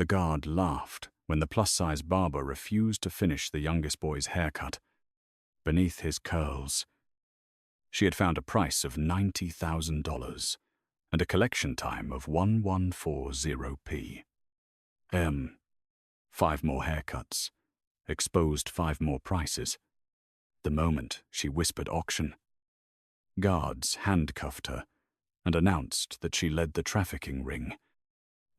The guard laughed when the plus-size barber refused to finish the youngest boy's haircut. Beneath his curls, she had found a price of $90,000 and a collection time of 1140p. 5 more haircuts, exposed 5 more prices. The moment she whispered auction, guards handcuffed her and announced that she led the trafficking ring.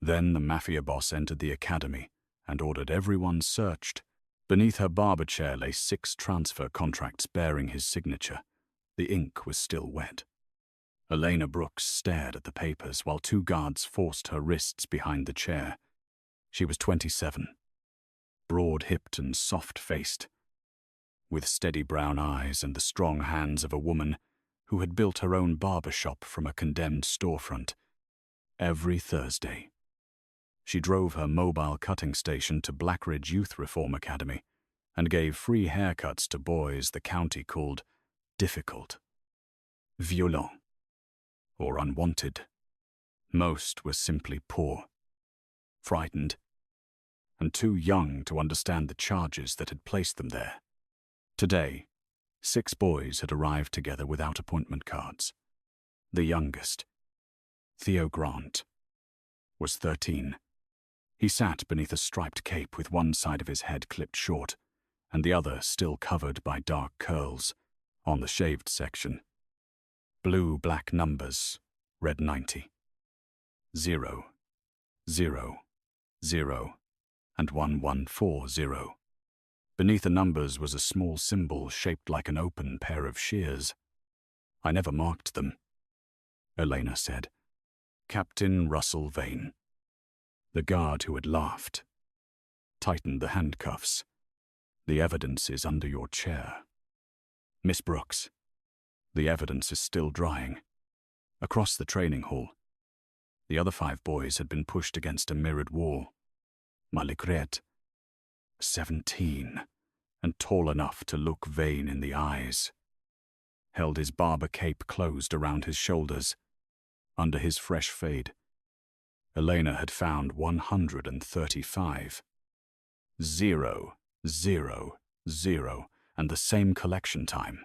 Then the Mafia boss entered the academy and ordered everyone searched. Beneath her barber chair lay 6 transfer contracts bearing his signature. The ink was still wet. Elena Brooks stared at the papers while 2 guards forced her wrists behind the chair. She was 27, broad-hipped and soft-faced, with steady brown eyes and the strong hands of a woman who had built her own barbershop from a condemned storefront. Every Thursday, she drove her mobile cutting station to Blackridge Youth Reform Academy and gave free haircuts to boys the county called difficult, violent, or unwanted. Most were simply poor, frightened, and too young to understand the charges that had placed them there. Today, 6 boys had arrived together without appointment cards. The youngest, Theo Grant, was 13. He sat beneath a striped cape with one side of his head clipped short and the other still covered by dark curls on the shaved section. Blue-black numbers read 90, 0, 0, 0, and 1140. Beneath the numbers was a small symbol shaped like an open pair of shears. "I never marked them," Elena said. "Captain Russell Vane." The guard who had laughed tightened the handcuffs. "The evidence is under your chair. Miss Brooks, the evidence is still drying." Across the training hall, the other 5 boys had been pushed against a mirrored wall. Maligret, 17, and tall enough to look Vane in the eyes, held his barber cape closed around his shoulders. Under his fresh fade, Elena had found 135. 0, 0, 0, and the same collection time.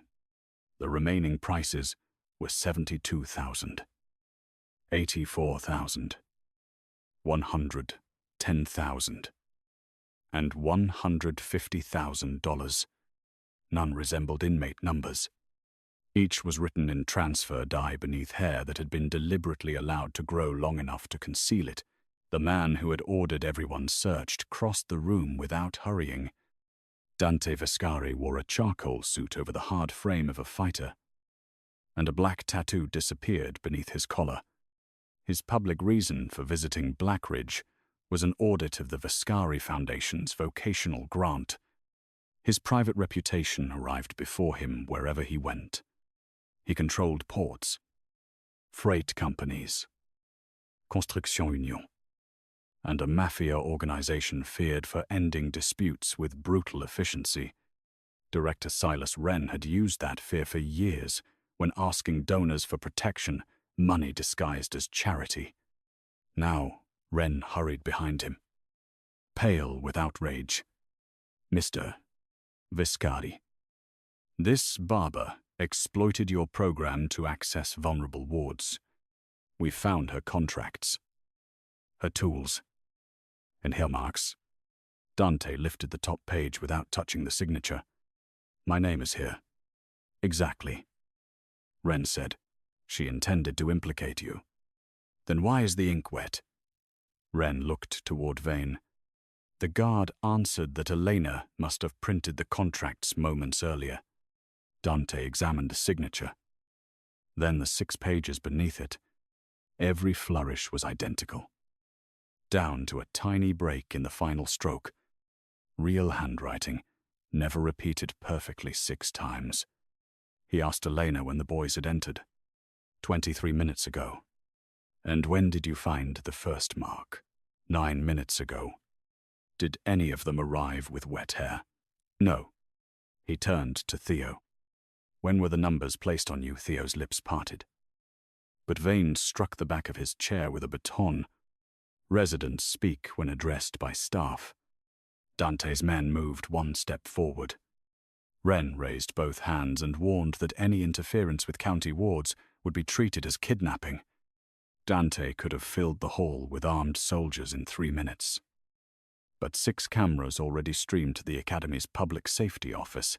The remaining prices were 72,000, 84,000, 110,000, and $150,000. None resembled inmate numbers. Each was written in transfer dye beneath hair that had been deliberately allowed to grow long enough to conceal it. The man who had ordered everyone searched crossed the room without hurrying. Dante Vescari wore a charcoal suit over the hard frame of a fighter, and a black tattoo disappeared beneath his collar. His public reason for visiting Blackridge was an audit of the Vescari Foundation's vocational grant. His private reputation arrived before him wherever he went. He controlled ports, freight companies, Construction Union, and a mafia organization feared for ending disputes with brutal efficiency. Director Silas Wren had used that fear for years when asking donors for protection, money disguised as charity. Now, Wren hurried behind him, pale with outrage. "Mr. Vescari, this barber exploited your program to access vulnerable wards. We found her contracts, her tools, and hair marks." Dante lifted the top page without touching the signature. "My name is here." "Exactly," Wren said. "She intended to implicate you." "Then why is the ink wet?" Wren looked toward Vane. The guard answered that Elena must have printed the contracts moments earlier. Dante examined the signature, then the 6 pages beneath it. Every flourish was identical, down to a tiny break in the final stroke. Real handwriting, never repeated perfectly 6 times. He asked Elena when the boys had entered. 23 minutes ago." "And when did you find the first mark?" 9 minutes ago." "Did any of them arrive with wet hair?" "No." He turned to Theo. "When were the numbers placed on you?" Theo's lips parted. But Vane struck the back of his chair with a baton. Residents speak when addressed by staff. Dante's men moved one step forward. Wren raised both hands and warned that any interference with county wards would be treated as kidnapping. Dante could have filled the hall with armed soldiers in 3 minutes. But 6 cameras already streamed to the Academy's public safety office.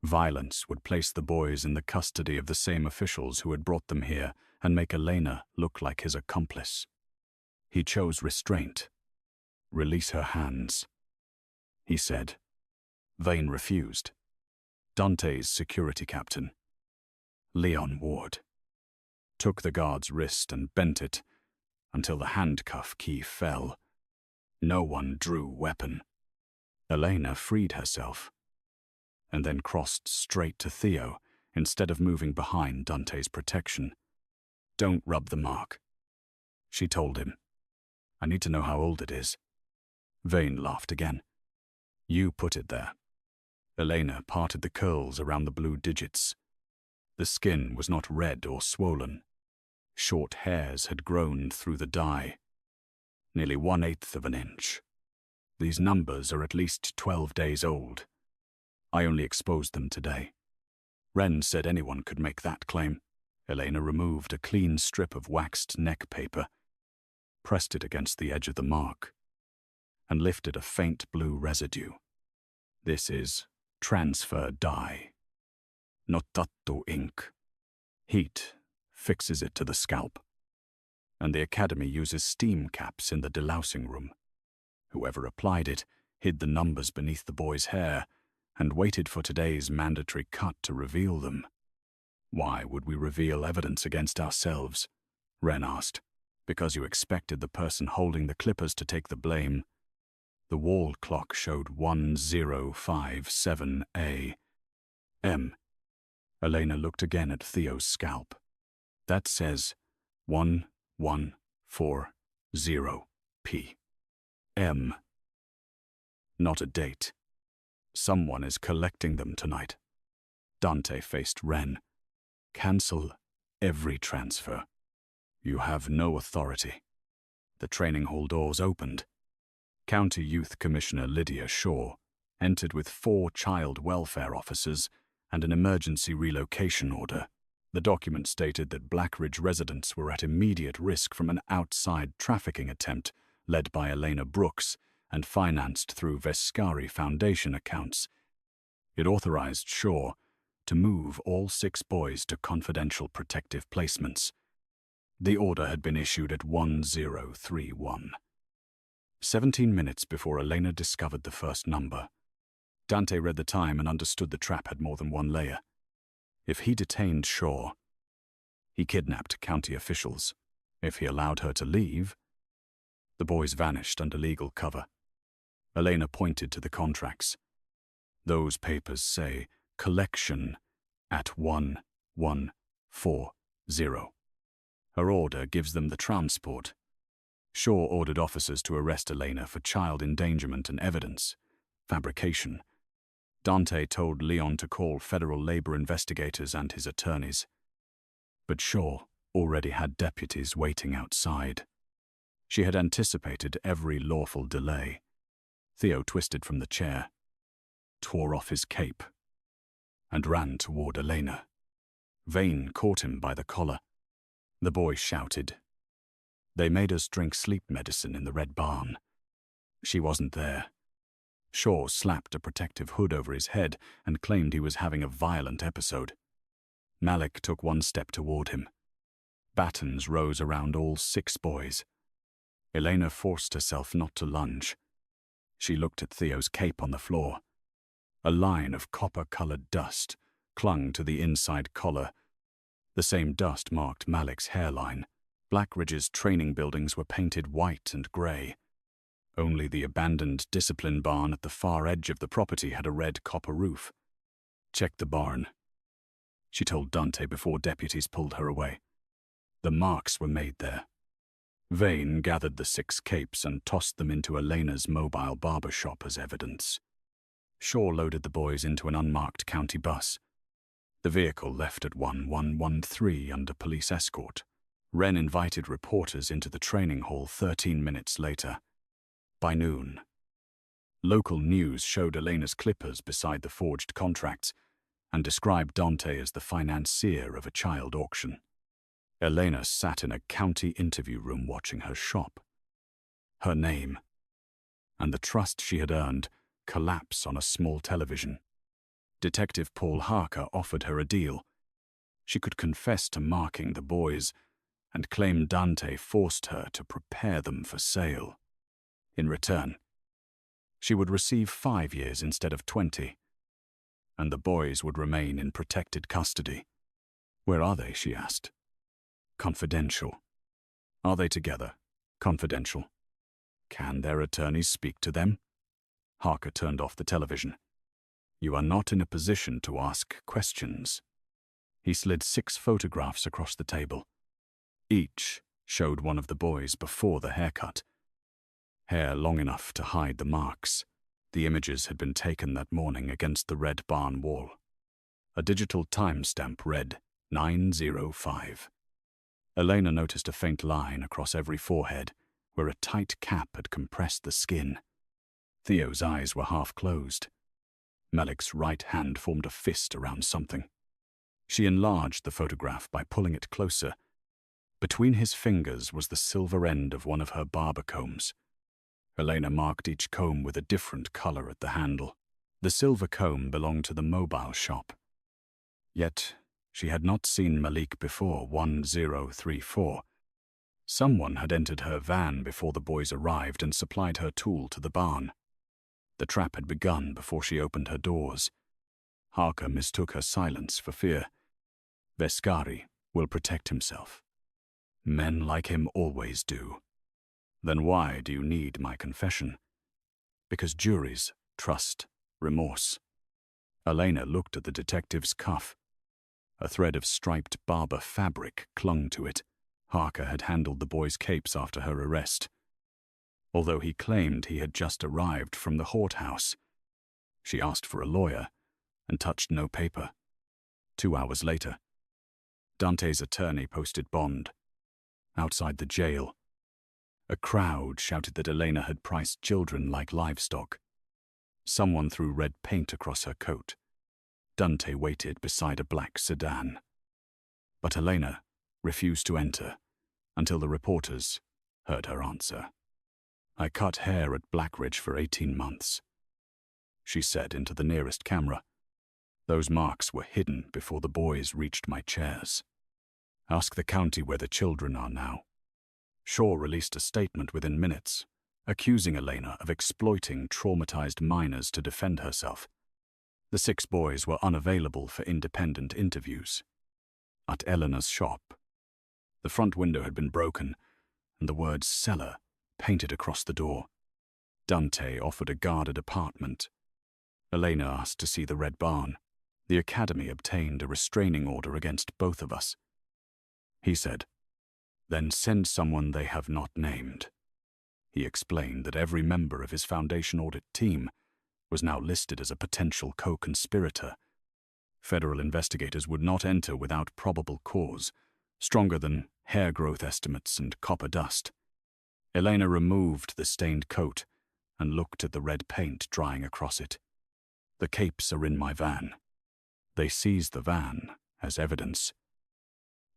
Violence would place the boys in the custody of the same officials who had brought them here and make Elena look like his accomplice. He chose restraint. "Release her hands," he said. Vane refused. Dante's security captain, Leon Ward, took the guard's wrist and bent it until the handcuff key fell. No one drew weapon. Elena freed herself and then crossed straight to Theo instead of moving behind Dante's protection. "Don't rub the mark," she told him. "I need to know how old it is." Vane laughed again. "You put it there." Elena parted the curls around the blue digits. The skin was not red or swollen. Short hairs had grown through the dye. Nearly 1/8 of an inch. These numbers are at least 12 days old. I only exposed them today. Wren said anyone could make that claim. Elena removed a clean strip of waxed neck paper, pressed it against the edge of the mark, and lifted a faint blue residue. "This is transfer dye. Notatto ink. Heat fixes it to the scalp. And the Academy uses steam caps in the delousing room. Whoever applied it hid the numbers beneath the boy's hair and waited for today's mandatory cut to reveal them." "Why would we reveal evidence against ourselves?" Wren asked. "Because you expected the person holding the clippers to take the blame." The wall clock showed 1057 a.m. Elena looked again at Theo's scalp. "That says 1140 p.m. Not a date. Someone is collecting them tonight." Dante faced Wren. "Cancel every transfer. You have no authority." The training hall doors opened. County Youth Commissioner Lydia Shaw entered with 4 child welfare officers and an emergency relocation order. The document stated that Blackridge residents were at immediate risk from an outside trafficking attempt led by Elena Brooks and financed through Vescari Foundation accounts. It authorized Shaw to move all 6 boys to confidential protective placements. The order had been issued at 1031. 17 minutes before Elena discovered the first number. Dante read the time and understood the trap had more than one layer. If he detained Shaw, he kidnapped county officials. If he allowed her to leave, the boys vanished under legal cover. Elena pointed to the contracts. "Those papers say collection at 1140. Her order gives them the transport." Shaw ordered officers to arrest Elena for child endangerment and evidence fabrication. Dante told Leon to call federal labor investigators and his attorneys. But Shaw already had deputies waiting outside. She had anticipated every lawful delay. Theo twisted from the chair, tore off his cape, and ran toward Elena. Vane caught him by the collar. The boy shouted. "They made us drink sleep medicine in the Red Barn." She wasn't there. Shaw slapped a protective hood over his head and claimed he was having a violent episode. Malik took one step toward him. Battens rose around all 6 boys. Elena forced herself not to lunge. She looked at Theo's cape on the floor. A line of copper-colored dust clung to the inside collar. The same dust marked Malik's hairline. Blackridge's training buildings were painted white and grey. Only the abandoned discipline barn at the far edge of the property had a red copper roof. "Check the barn," she told Dante before deputies pulled her away. The marks were made there. Vane gathered the 6 capes and tossed them into Elena's mobile barbershop as evidence. Shaw loaded the boys into an unmarked county bus. The vehicle left at 1113 under police escort. Wren invited reporters into the training hall 13 minutes later. By noon, local news showed Elena's clippers beside the forged contracts and described Dante as the financier of a child auction. Elena sat in a county interview room watching her shop. Her name and the trust she had earned collapse on a small television. Detective Paul Harker offered her a deal. She could confess to marking the boys and claim Dante forced her to prepare them for sale. In return, she would receive 5 years instead of 20, and the boys would remain in protected custody. Where are they, she asked. Confidential. Are they together? Confidential. Can their attorneys speak to them? Harker turned off the television. You are not in a position to ask questions. He slid 6 photographs across the table. Each showed one of the boys before the haircut. Hair long enough to hide the marks. The images had been taken that morning against the red barn wall. A digital timestamp read 9:05. Elena noticed a faint line across every forehead where a tight cap had compressed the skin. Theo's eyes were half closed. Malik's right hand formed a fist around something. She enlarged the photograph by pulling it closer. Between his fingers was the silver end of one of her barber combs. Elena marked each comb with a different color at the handle. The silver comb belonged to the mobile shop. Yet, she had not seen Malik before 1034. Someone had entered her van before the boys arrived and supplied her tool to the barn. The trap had begun before she opened her doors. Harker mistook her silence for fear. Vescari will protect himself. Men like him always do. Then why do you need my confession? Because juries trust remorse. Elena looked at the detective's cuff. A thread of striped barber fabric clung to it. Harker had handled the boys' capes after her arrest. Although he claimed he had just arrived from the Hort House, she asked for a lawyer and touched no paper. 2 hours later, Dante's attorney posted bond. Outside the jail, a crowd shouted that Elena had priced children like livestock. Someone threw red paint across her coat. Dante waited beside a black sedan. But Elena refused to enter until the reporters heard her answer. I cut hair at Blackridge for 18 months, she said into the nearest camera. Those marks were hidden before the boys reached my chairs. Ask the county where the children are now. Shaw released a statement within minutes, accusing Elena of exploiting traumatized minors to defend herself. The 6 boys were unavailable for independent interviews. At Elena's shop, the front window had been broken, and the words cellar painted across the door. Dante offered a guarded apartment. Elena asked to see the red barn. The academy obtained a restraining order against both of us. He said, then send someone they have not named. He explained that every member of his foundation audit team was now listed as a potential co-conspirator. Federal investigators would not enter without probable cause, stronger than hair growth estimates and copper dust. Elena removed the stained coat and looked at the red paint drying across it. The capes are in my van. They seized the van as evidence.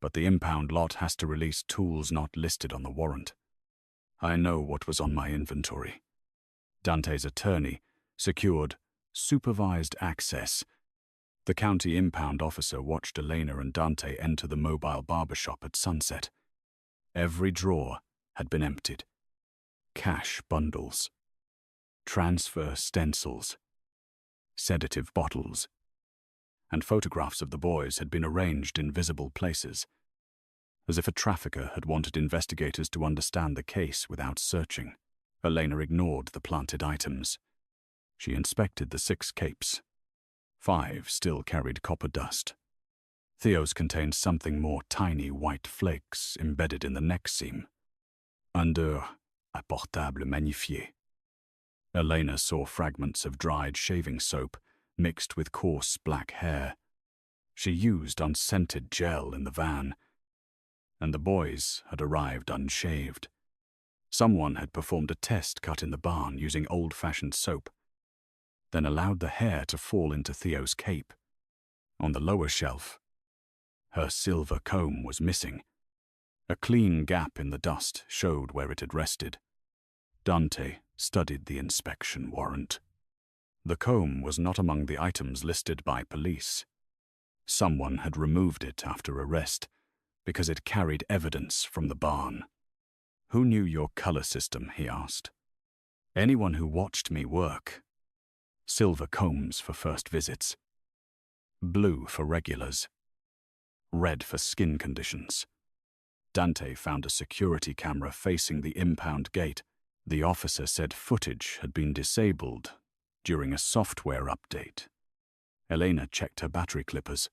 But the impound lot has to release tools not listed on the warrant. I know what was on my inventory. Dante's attorney secured supervised access. The county impound officer watched Elena and Dante enter the mobile barbershop at sunset. Every drawer had been emptied. Cash bundles, transfer stencils, sedative bottles, and photographs of the boys had been arranged in visible places, as if a trafficker had wanted investigators to understand the case without searching. Elena ignored the planted items. She inspected the 6 capes. 5 still carried copper dust. Theo's contained something more tiny white flakes embedded in the neck seam. Under a portable magnifié. Elena saw fragments of dried shaving soap mixed with coarse black hair. She used unscented gel in the van. and the boys had arrived unshaved. Someone had performed a test cut in the barn using old-fashioned soap, then allowed the hair to fall into Theo's cape. On the lower shelf, her silver comb was missing. A clean gap in the dust showed where it had rested. Dante studied the inspection warrant. The comb was not among the items listed by police. Someone had removed it after arrest because it carried evidence from the barn. "Who knew your color system?" he asked. "Anyone who watched me work. Silver combs for first visits. Blue for regulars. Red for skin conditions." Dante found a security camera facing the impound gate. The officer said footage had been disabled during a software update. Elena checked her battery clippers.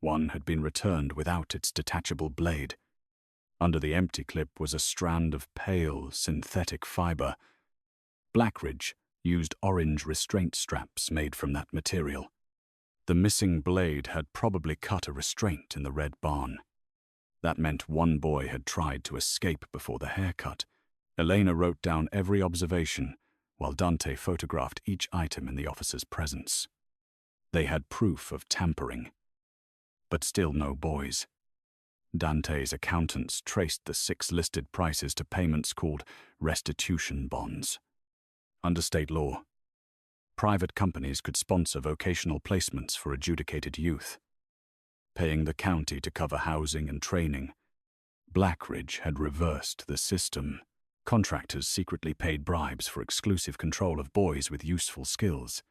One had been returned without its detachable blade. Under the empty clip was a strand of pale, synthetic fiber. Blackridge used orange restraint straps made from that material. The missing blade had probably cut a restraint in the red barn. That meant one boy had tried to escape before the haircut. Elena wrote down every observation, while Dante photographed each item in the officer's presence. They had proof of tampering, but still no boys. Dante's accountants traced the 6 listed prices to payments called restitution bonds. Under state law, private companies could sponsor vocational placements for adjudicated youth, paying the county to cover housing and training. Blackridge had reversed the system. Contractors secretly paid bribes for exclusive control of boys with useful skills,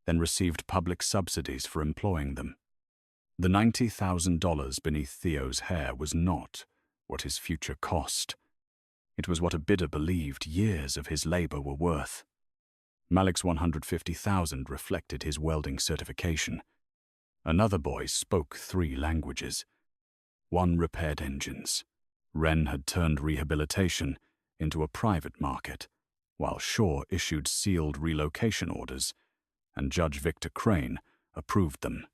then received public subsidies for employing them. The $90,000 beneath Theo's hair was not what his future cost. It was what a bidder believed years of his labor were worth. Malik's $150,000 reflected his welding certification. Another boy spoke 3 languages. One repaired engines. Wren had turned rehabilitation into a private market, while Shaw issued sealed relocation orders, and Judge Victor Crane approved them.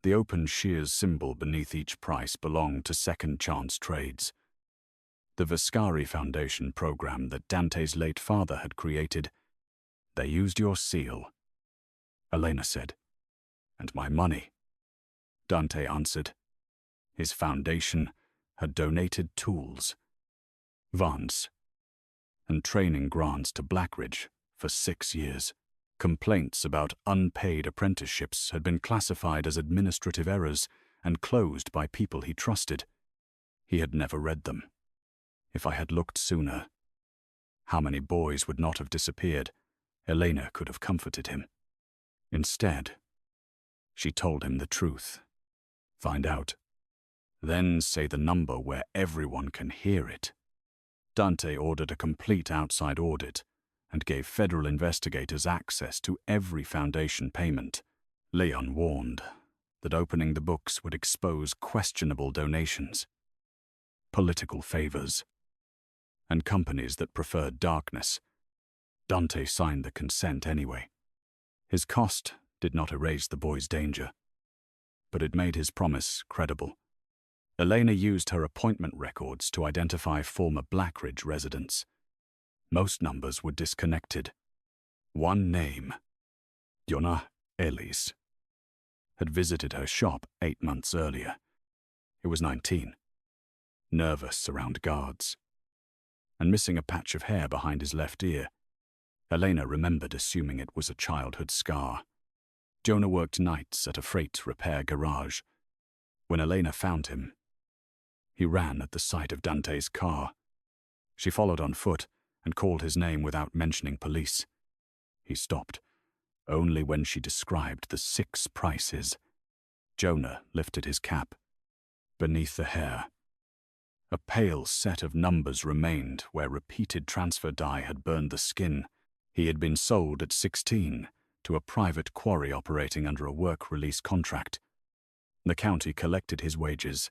The open shears symbol beneath each price belonged to second chance trades. The Vescari Foundation program that Dante's late father had created. "They used your seal," Elena said. "And my money," Dante answered. His foundation had donated tools, vans, and training grants to Blackridge for 6 years. Complaints about unpaid apprenticeships had been classified as administrative errors and closed by people he trusted. He had never read them. If I had looked sooner, how many boys would not have disappeared? Elena could have comforted him. Instead, she told him the truth. "Find out. Then say the number where everyone can hear it." Dante ordered a complete outside audit and gave federal investigators access to every foundation payment. Leon warned that opening the books would expose questionable donations, political favors, and companies that preferred darkness. Dante signed the consent anyway. His cost did not erase the boy's danger, but it made his promise credible. Elena used her appointment records to identify former Blackridge residents. Most numbers were disconnected. One name, Yona Ellis, had visited her shop 8 months earlier. He was 19, nervous around guards, and missing a patch of hair behind his left ear. Elena remembered assuming it was a childhood scar. Jonah worked nights at a freight repair garage. When Elena found him, he ran at the sight of Dante's car. She followed on foot and called his name without mentioning police. He stopped, only when she described the 6 prices. Jonah lifted his cap. Beneath the hair, a pale set of numbers remained where repeated transfer dye had burned the skin. He had been sold at 16 to a private quarry operating under a work release contract. The county collected his wages,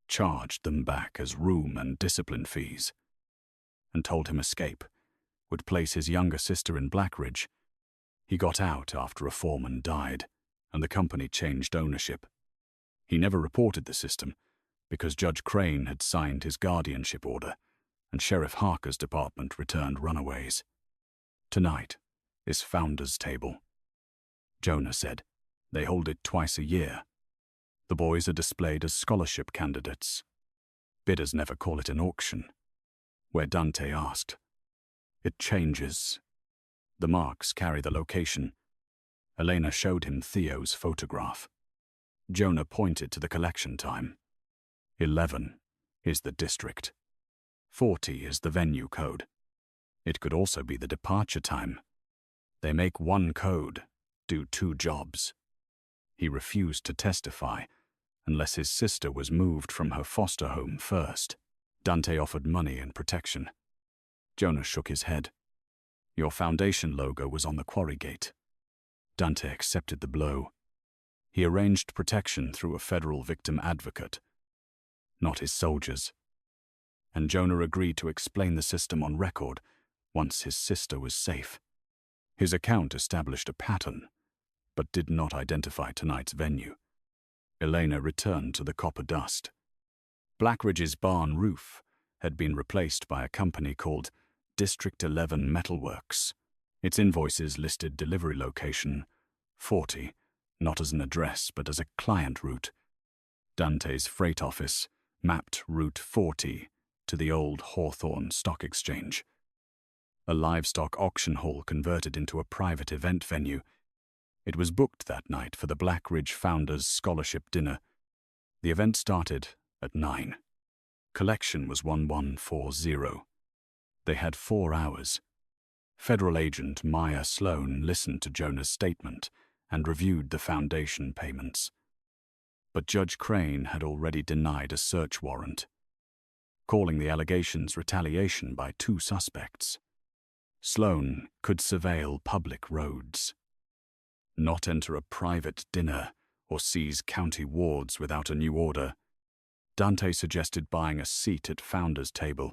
charged them back as room and discipline fees, and told him escape would place his younger sister in Blackridge. He got out after a foreman died, and the company changed ownership. He never reported the system, because Judge Crane had signed his guardianship order and Sheriff Harker's department returned runaways. Tonight is Founders' Table. Jonah said. They hold it twice a year. The boys are displayed as scholarship candidates. Bidders never call it an auction. Where Dante asked. It changes. The marks carry the location. Elena showed him Theo's photograph. Jonah pointed to the collection time. 11 is the district. 40 is the venue code. It could also be the departure time. They make one code, do two jobs. He refused to testify unless his sister was moved from her foster home first. Dante offered money and protection. Jonah shook his head. Your foundation logo was on the quarry gate. Dante accepted the blow. He arranged protection through a federal victim advocate, not his soldiers. And Jonah agreed to explain the system on record once his sister was safe. His account established a pattern, but did not identify tonight's venue. Elena returned to the copper dust. Blackridge's barn roof had been replaced by a company called District 11 Metalworks. Its invoices listed delivery location 40, not as an address but as a client route. Dante's freight office mapped Route 40 to the old Hawthorne Stock Exchange. A livestock auction hall converted into a private event venue. It was booked that night for the Blackridge Founders Scholarship Dinner. The event started at 9. Collection was 1140. They had 4 hours. Federal agent Maya Sloan listened to Jonah's statement and reviewed the foundation payments. But Judge Crane had already denied a search warrant, calling the allegations retaliation by 2 suspects. Sloan could surveil public roads, not enter a private dinner or seize county wards without a new order. Dante suggested buying a seat at Founders' Table.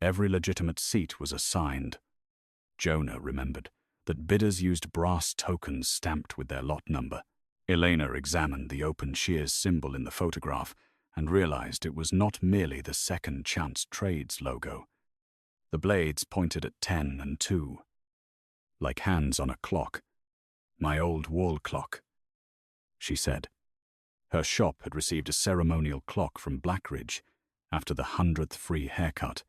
Every legitimate seat was assigned. Jonah remembered that bidders used brass tokens stamped with their lot number. Elena examined the open shears symbol in the photograph and realized it was not merely the Second Chance Trades logo. The blades pointed at 10 and 2, like hands on a clock. My old wall clock, she said. Her shop had received a ceremonial clock from Blackridge after the 100th free haircut.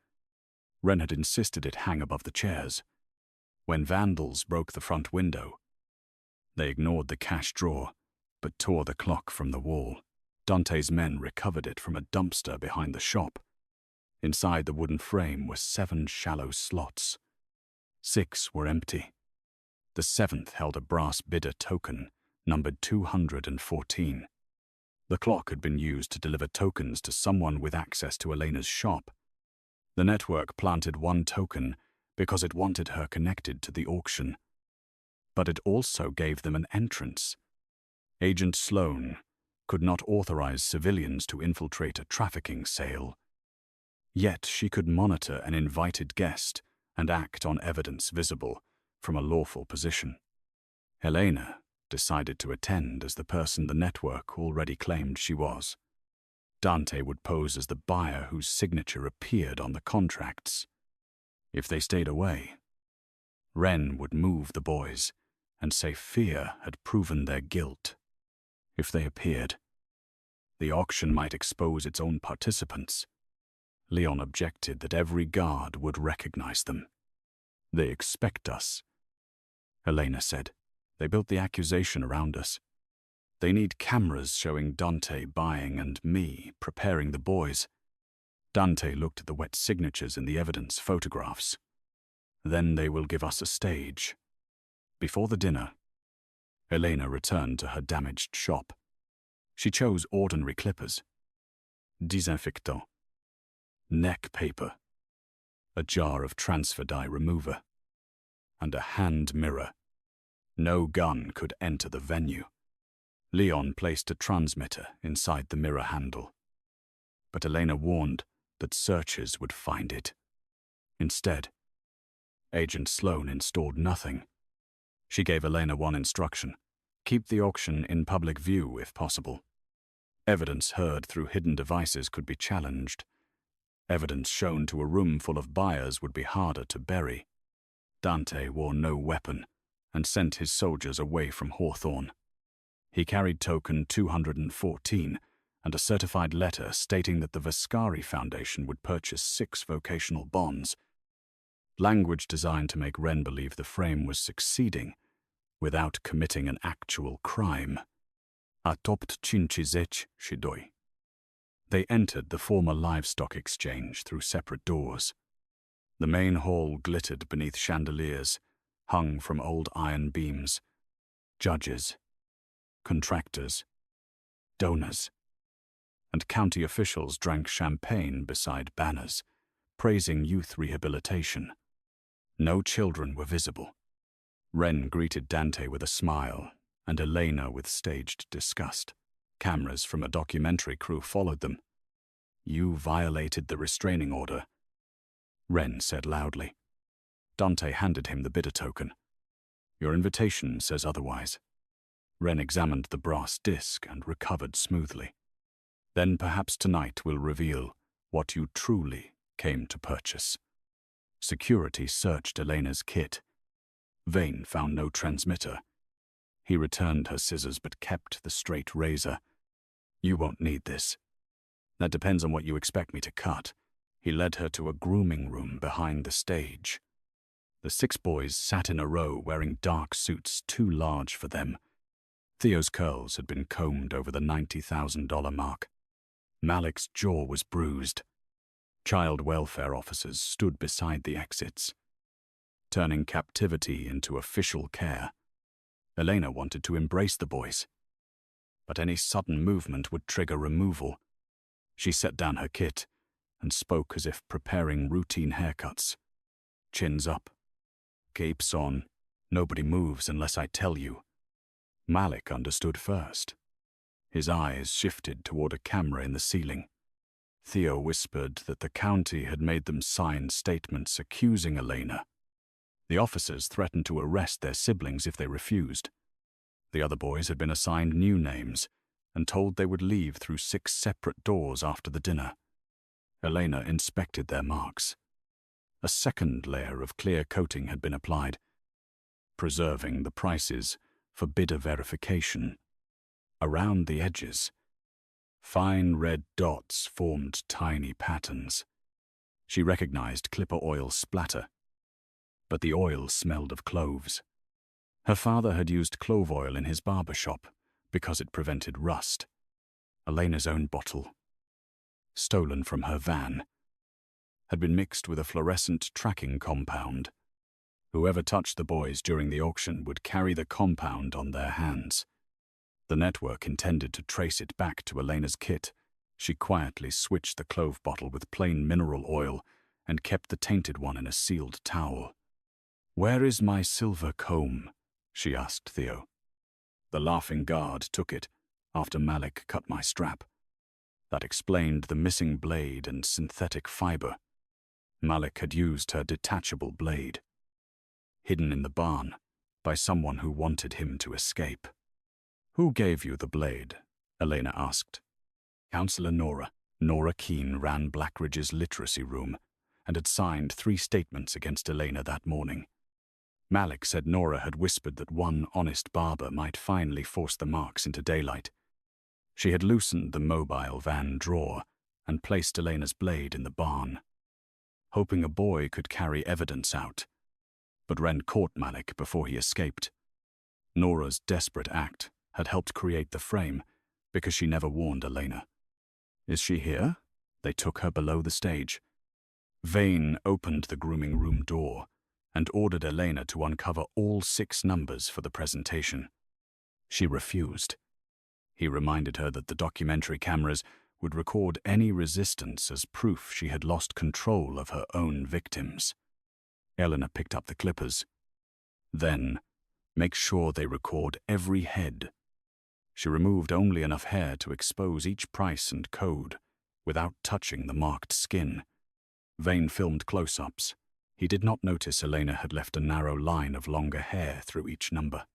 Wren had insisted it hang above the chairs. When vandals broke the front window, they ignored the cash drawer, but tore the clock from the wall. Dante's men recovered it from a dumpster behind the shop. Inside the wooden frame were 7 shallow slots. 6 were empty. The 7th held a brass bidder token, numbered 214. The clock had been used to deliver tokens to someone with access to Elena's shop. The network planted 1 token because it wanted her connected to the auction. But it also gave them an entrance. Agent Sloan could not authorize civilians to infiltrate a trafficking sale. Yet she could monitor an invited guest and act on evidence visible from a lawful position. Elena decided to attend as the person the network already claimed she was. Dante would pose as the buyer whose signature appeared on the contracts. If they stayed away, Wren would move the boys and say fear had proven their guilt. If they appeared, the auction might expose its own participants. Leon objected that every guard would recognize them. They expect us, Elena said. They built the accusation around us. They need cameras showing Dante buying and me preparing the boys. Dante looked at the wet signatures in the evidence photographs. Then they will give us a stage. Before the dinner, Elena returned to her damaged shop. She chose ordinary clippers, disinfectant, neck paper, a jar of transfer dye remover, and a hand mirror. No gun could enter the venue. Leon placed a transmitter inside the mirror handle, but Elena warned that searchers would find it. Instead, Agent Sloan installed nothing. She gave Elena one instruction: keep the auction in public view if possible. Evidence heard through hidden devices could be challenged. Evidence shown to a room full of buyers would be harder to bury. Dante wore no weapon and sent his soldiers away from Hawthorne. He carried token 214 and a certified letter stating that the Vescari Foundation would purchase 6 vocational bonds. Language designed to make Wren believe the frame was succeeding without committing an actual crime. Atopt cinciseci și doi. They entered the former livestock exchange through separate doors. The main hall glittered beneath chandeliers, hung from old iron beams. Judges, contractors, donors, and county officials drank champagne beside banners, praising youth rehabilitation. No children were visible. Wren greeted Dante with a smile, and Elena with staged disgust. Cameras from a documentary crew followed them. "You violated the restraining order," Wren said loudly. Dante handed him the bidder token. "Your invitation says otherwise." Wren examined the brass disc and recovered smoothly. "Then perhaps tonight will reveal what you truly came to purchase." Security searched Elena's kit. Vane found no transmitter. He returned her scissors but kept the straight razor. "You won't need this." "That depends on what you expect me to cut." He led her to a grooming room behind the stage. The 6 boys sat in a row wearing dark suits too large for them. Theo's curls had been combed over the $90,000 mark. Malik's jaw was bruised. Child welfare officers stood beside the exits, turning captivity into official care. Elena wanted to embrace the boys, but any sudden movement would trigger removal. She set down her kit and spoke as if preparing routine haircuts. "Chins up. Capes on. Nobody moves unless I tell you." Malik understood first. His eyes shifted toward a camera in the ceiling. Theo whispered that the county had made them sign statements accusing Elena. The officers threatened to arrest their siblings if they refused. The other boys had been assigned new names and told they would leave through 6 separate doors after the dinner. Elena inspected their marks. A second layer of clear coating had been applied, preserving the prices for bidder verification. Around the edges, fine red dots formed tiny patterns. She recognized clipper oil splatter, but the oil smelled of cloves. Her father had used clove oil in his barbershop because it prevented rust. Elena's own bottle, stolen from her van, had been mixed with a fluorescent tracking compound. Whoever touched the boys during the auction would carry the compound on their hands. The network intended to trace it back to Elena's kit. She quietly switched the clove bottle with plain mineral oil and kept the tainted one in a sealed towel. "Where is my silver comb?" she asked Theo. "The laughing guard took it after Malik cut my strap." That explained the missing blade and synthetic fiber. Malik had used her detachable blade, hidden in the barn by someone who wanted him to escape. "Who gave you the blade?" Elena asked. Counselor Nora. Nora Keene ran Blackridge's literacy room and had signed 3 statements against Elena that morning. Malik said Nora had whispered that one honest barber might finally force the marks into daylight. She had loosened the mobile van drawer and placed Elena's blade in the barn, hoping a boy could carry evidence out. But Wren caught Malik before he escaped. Nora's desperate act had helped create the frame because she never warned Elena. "Is she here?" They took her below the stage. Vane opened the grooming room door and ordered Elena to uncover all 6 numbers for the presentation. She refused. He reminded her that the documentary cameras would record any resistance as proof she had lost control of her own victims. Elena picked up the clippers. "Then, make sure they record every head." She removed only enough hair to expose each price and code without touching the marked skin. Vane filmed close-ups. He did not notice Elena had left a narrow line of longer hair through each number,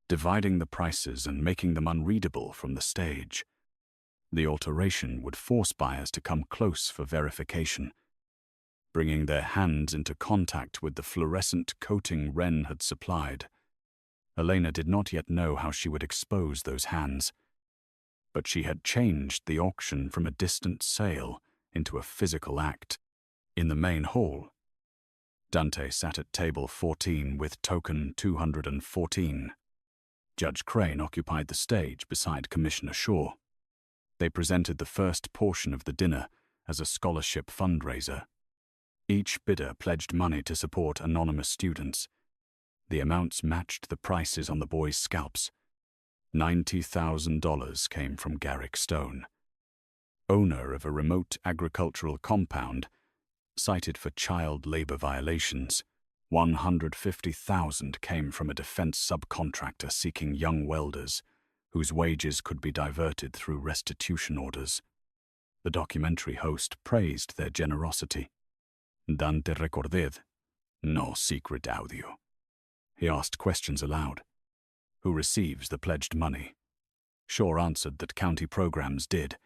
dividing the prices and making them unreadable from the stage. The alteration would force buyers to come close for verification, bringing their hands into contact with the fluorescent coating Wren had supplied. Elena did not yet know how she would expose those hands, but she had changed the auction from a distant sale into a physical act. In the main hall, Dante sat at table 14 with token 214. Judge Crane occupied the stage beside Commissioner Shaw. They presented the first portion of the dinner as a scholarship fundraiser. Each bidder pledged money to support anonymous students. The amounts matched the prices on the boys' scalps. $90,000 came from Garrick Stone, owner of a remote agricultural compound cited for child labor violations. $150,000 came from a defense subcontractor seeking young welders whose wages could be diverted through restitution orders. The documentary host praised their generosity. Dante recorded, "No secret audio." He asked questions aloud. Who receives the pledged money? Shaw answered that county programs did.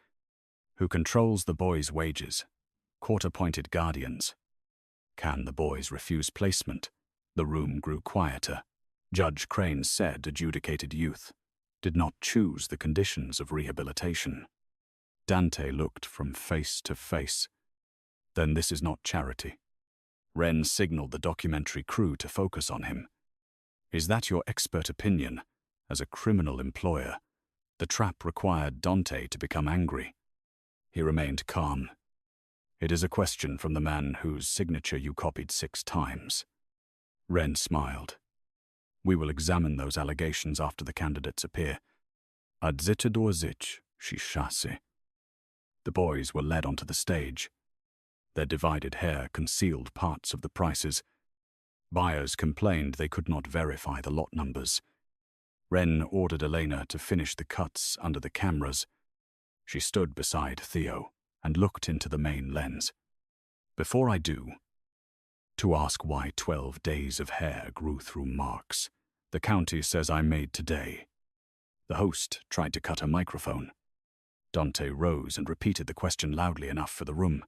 Who controls the boys' wages? Court-appointed guardians. Can the boys refuse placement? The room grew quieter. Judge Crane said adjudicated youth did not choose the conditions of rehabilitation. Dante looked from face to face. Then this is not charity. Wren signaled the documentary crew to focus on him. Is that your expert opinion? As a criminal employer, the trap required Dante to become angry. He remained calm. It is a question from the man whose signature you copied 6 times. Wren smiled. We will examine those allegations after the candidates appear. Adzitador zich, she chasse. The boys were led onto the stage. Their divided hair concealed parts of the prices. Buyers complained they could not verify the lot numbers. Wren ordered Elena to finish the cuts under the cameras. She stood beside Theo and looked into the main lens. Before I do, to ask why 12 days of hair grew through marks. The county says I made today. The host tried to cut her microphone. Dante rose and repeated the question loudly enough for the room.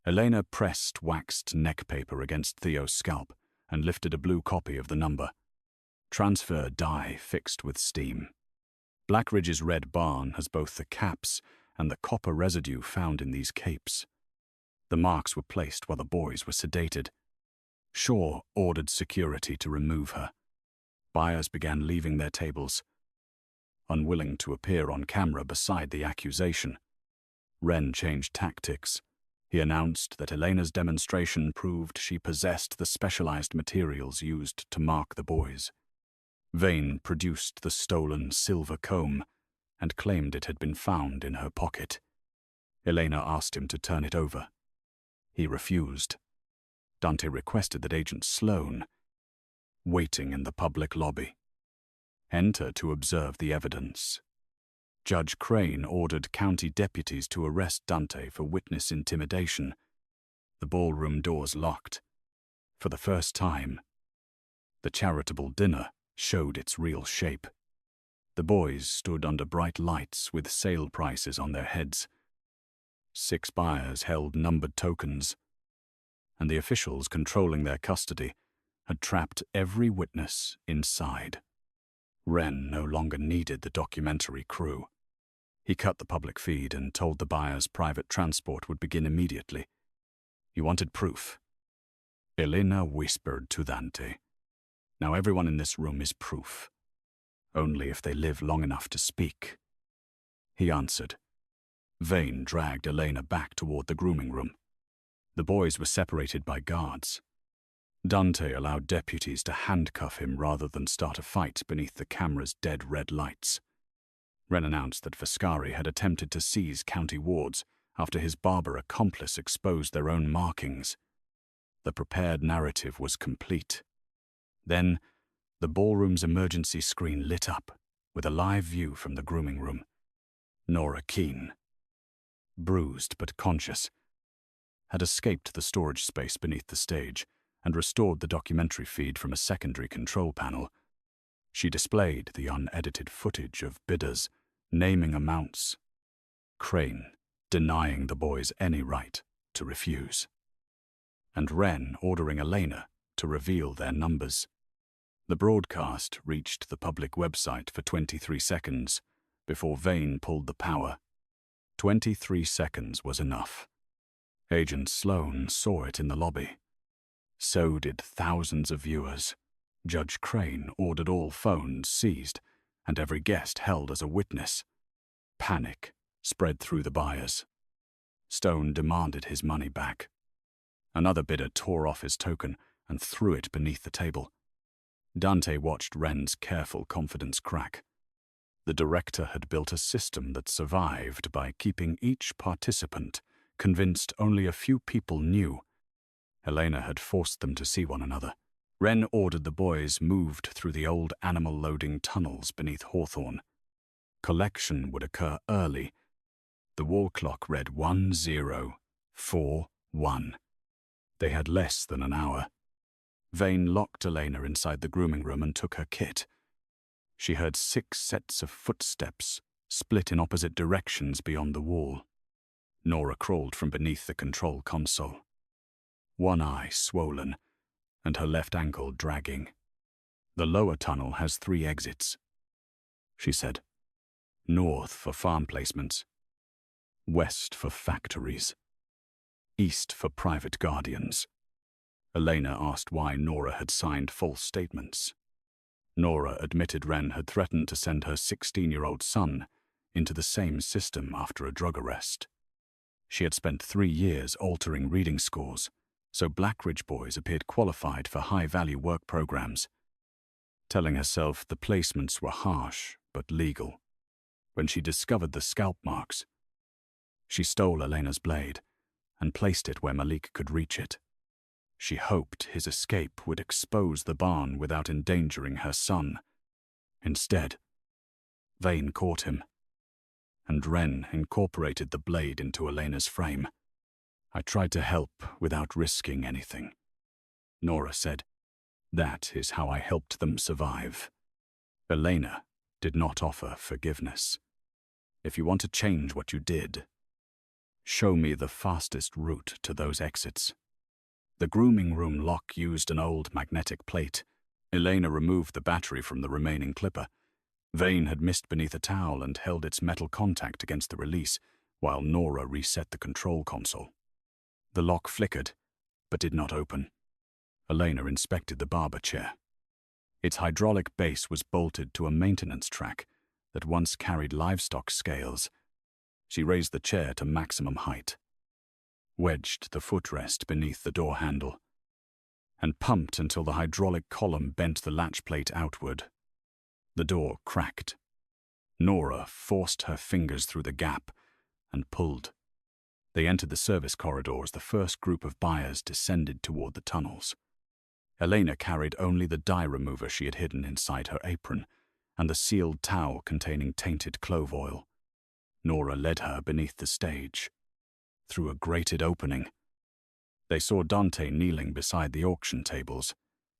Elena pressed waxed neck paper against Theo's scalp and lifted a blue copy of the number. Transfer die fixed with steam. Blackridge's red barn has both the caps and the copper residue found in these capes. The marks were placed while the boys were sedated. Shaw ordered security to remove her. Buyers began leaving their tables, unwilling to appear on camera beside the accusation. Wren changed tactics. He announced that Elena's demonstration proved she possessed the specialized materials used to mark the boys. Vane produced the stolen silver comb and claimed it had been found in her pocket. Elena asked him to turn it over. He refused. Dante requested that Agent Sloan, waiting in the public lobby, enter to observe the evidence. Judge Crane ordered county deputies to arrest Dante for witness intimidation. The ballroom doors locked. For the first time, the charitable dinner showed its real shape. The boys stood under bright lights with sale prices on their heads. 6 buyers held numbered tokens, and the officials controlling their custody had trapped every witness inside. Wren no longer needed the documentary crew. He cut the public feed and told the buyers private transport would begin immediately. He wanted proof. Elena whispered to Dante, "Now everyone in this room is proof. Only if they live long enough to speak." He answered. Vane dragged Elena back toward the grooming room. The boys were separated by guards. Dante allowed deputies to handcuff him rather than start a fight beneath the camera's dead red lights. Wren announced that Vescari had attempted to seize county wards after his barber accomplice exposed their own markings. The prepared narrative was complete. Then, the ballroom's emergency screen lit up with a live view from the grooming room. Nora Keene, bruised but conscious, had escaped the storage space beneath the stage and restored the documentary feed from a secondary control panel. She displayed the unedited footage of bidders naming amounts Crane denying the boys any right to refuse, and Wren ordering Elena to reveal their numbers. The broadcast reached the public website for 23 seconds before Vane pulled the power. 23 seconds was enough. Agent Sloan saw it in the lobby. So did thousands of viewers. Judge Crane ordered all phones seized and every guest held as a witness. Panic spread through the buyers. Stone demanded his money back. Another bidder tore off his token and threw it beneath the table. Dante watched Wren's careful confidence crack. The director had built a system that survived by keeping each participant convinced only a few people knew. Elena had forced them to see one another. Wren ordered the boys moved through the old animal-loading tunnels beneath Hawthorne. Collection would occur early. The wall clock read 1041. They had less than an hour. Vane locked Elena inside the grooming room and took her kit. She heard 6 sets of footsteps, split in opposite directions beyond the wall. Nora crawled from beneath the control console. One eye swollen, and her left ankle dragging. The lower tunnel has 3 exits, she said. North for farm placements, west for factories, east for private guardians. Elena asked why Nora had signed false statements. Nora admitted Wren had threatened to send her 16-year-old son into the same system after a drug arrest. She had spent 3 years altering reading scores, so Blackridge boys appeared qualified for high-value work programs. Telling herself the placements were harsh but legal. When she discovered the scalp marks, she stole Elena's blade and placed it where Malik could reach it. She hoped his escape would expose the barn without endangering her son. Instead, Vane caught him, and Wren incorporated the blade into Elena's frame. I tried to help without risking anything, Nora said. That is how I helped them survive. Elena did not offer forgiveness. If you want to change what you did, show me the fastest route to those exits. The grooming room lock used an old magnetic plate. Elena removed the battery from the remaining clipper. Vane had missed beneath a towel and held its metal contact against the release, while Nora reset the control console. The lock flickered, but did not open. Elena inspected the barber chair. Its hydraulic base was bolted to a maintenance track that once carried livestock scales. She raised the chair to maximum height, wedged the footrest beneath the door handle, and pumped until the hydraulic column bent the latch plate outward. The door cracked. Nora forced her fingers through the gap and pulled. They entered the service corridor as the first group of buyers descended toward the tunnels. Elena carried only the dye remover she had hidden inside her apron and the sealed towel containing tainted clove oil. Nora led her beneath the stage, through a grated opening. They saw Dante kneeling beside the auction tables,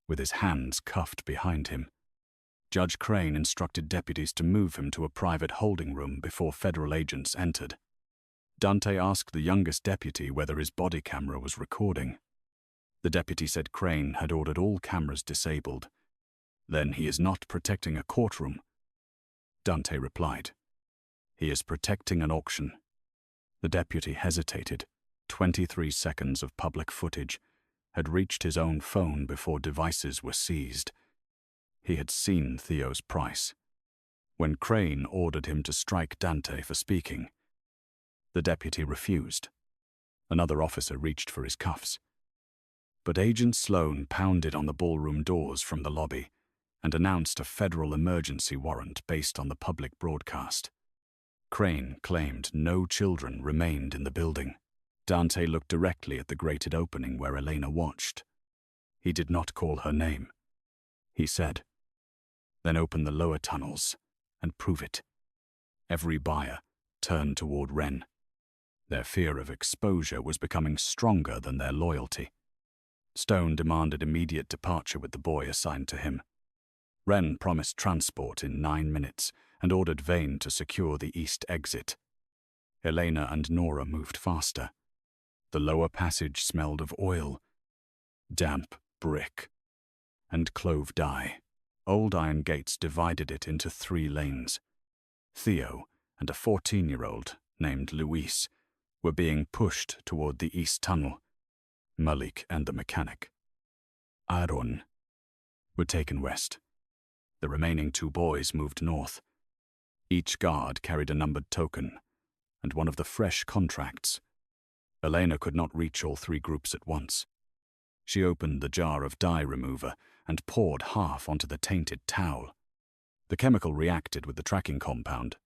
with his hands cuffed behind him. Judge Crane instructed deputies to move him to a private holding room before federal agents entered. Dante asked the youngest deputy whether his body camera was recording. The deputy said Crane had ordered all cameras disabled. Then he is not protecting a courtroom, Dante replied. He is protecting an auction. The deputy hesitated. 23 seconds of public footage had reached his own phone before devices were seized. He had seen Theo's price. When Crane ordered him to strike Dante for speaking, the deputy refused. Another officer reached for his cuffs. But Agent Sloan pounded on the ballroom doors from the lobby and announced a federal emergency warrant based on the public broadcast. Crane claimed no children remained in the building. Dante looked directly at the grated opening where Elena watched. He did not call her name. He said, "Then open the lower tunnels and prove it." Every buyer turned toward Wren. Their fear of exposure was becoming stronger than their loyalty. Stone demanded immediate departure with the boy assigned to him. Wren promised transport in 9 minutes and ordered Vane to secure the east exit. Elena and Nora moved faster. The lower passage smelled of oil, damp brick, and clove dye. Old iron gates divided it into 3 lanes. Theo and a 14-year-old named Luis were being pushed toward the east tunnel. Malik and the mechanic, Aaron, were taken west. The remaining 2 boys moved north. Each guard carried a numbered token and one of the fresh contracts. Elena could not reach all 3 groups at once. She opened the jar of dye remover and poured half onto the tainted towel. The chemical reacted with the tracking compound,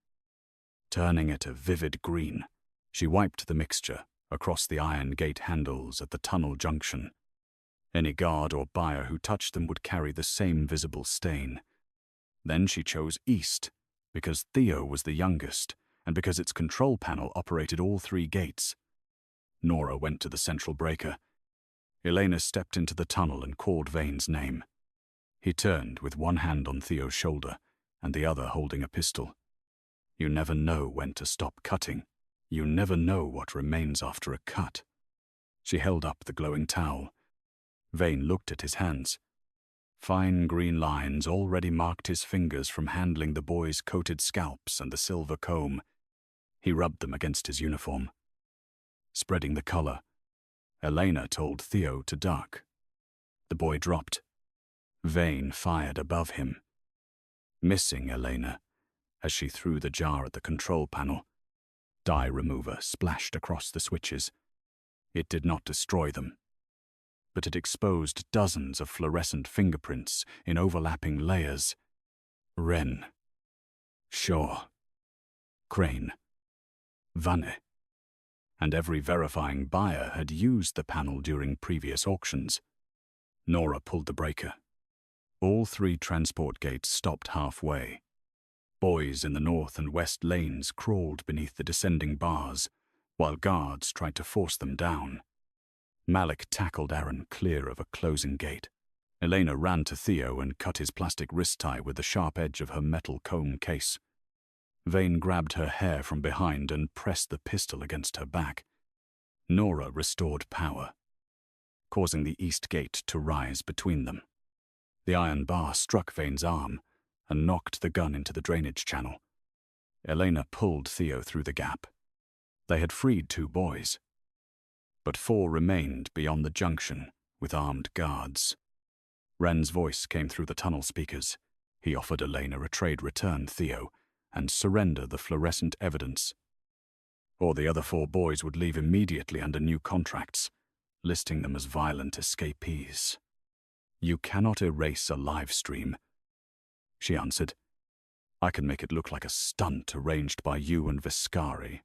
turning it a vivid green. She wiped the mixture across the iron gate handles at the tunnel junction. Any guard or buyer who touched them would carry the same visible stain. Then she chose east, because Theo was the youngest, and because its control panel operated all 3 gates. Nora went to the central breaker. Elena stepped into the tunnel and called Vane's name. He turned with one hand on Theo's shoulder and the other holding a pistol. You never know when to stop cutting. You never know what remains after a cut. She held up the glowing towel. Vane looked at his hands. Fine green lines already marked his fingers from handling the boys' coated scalps and the silver comb. He rubbed them against his uniform. Spreading the color, Elena told Theo to duck. The boy dropped. Vane fired above him, missing Elena as she threw the jar at the control panel. Dye remover splashed across the switches. It did not destroy them, but it exposed dozens of fluorescent fingerprints in overlapping layers. Wren, Shaw, Crane, Vanne, and every verifying buyer had used the panel during previous auctions. Nora pulled the breaker. All 3 transport gates stopped halfway. Boys in the north and west lanes crawled beneath the descending bars, while guards tried to force them down. Malik tackled Aaron clear of a closing gate. Elena ran to Theo and cut his plastic wrist tie with the sharp edge of her metal comb case. Vane grabbed her hair from behind and pressed the pistol against her back. Nora restored power, causing the east gate to rise between them. The iron bar struck Vane's arm and knocked the gun into the drainage channel. Elena pulled Theo through the gap. They had freed 2 boys, but 4 remained beyond the junction with armed guards. Wren's voice came through the tunnel speakers. He offered Elena a trade return Theo and surrender the fluorescent evidence, or the other 4 boys would leave immediately under new contracts, listing them as violent escapees. You cannot erase a live stream, she answered. I can make it look like a stunt arranged by you and Vescari.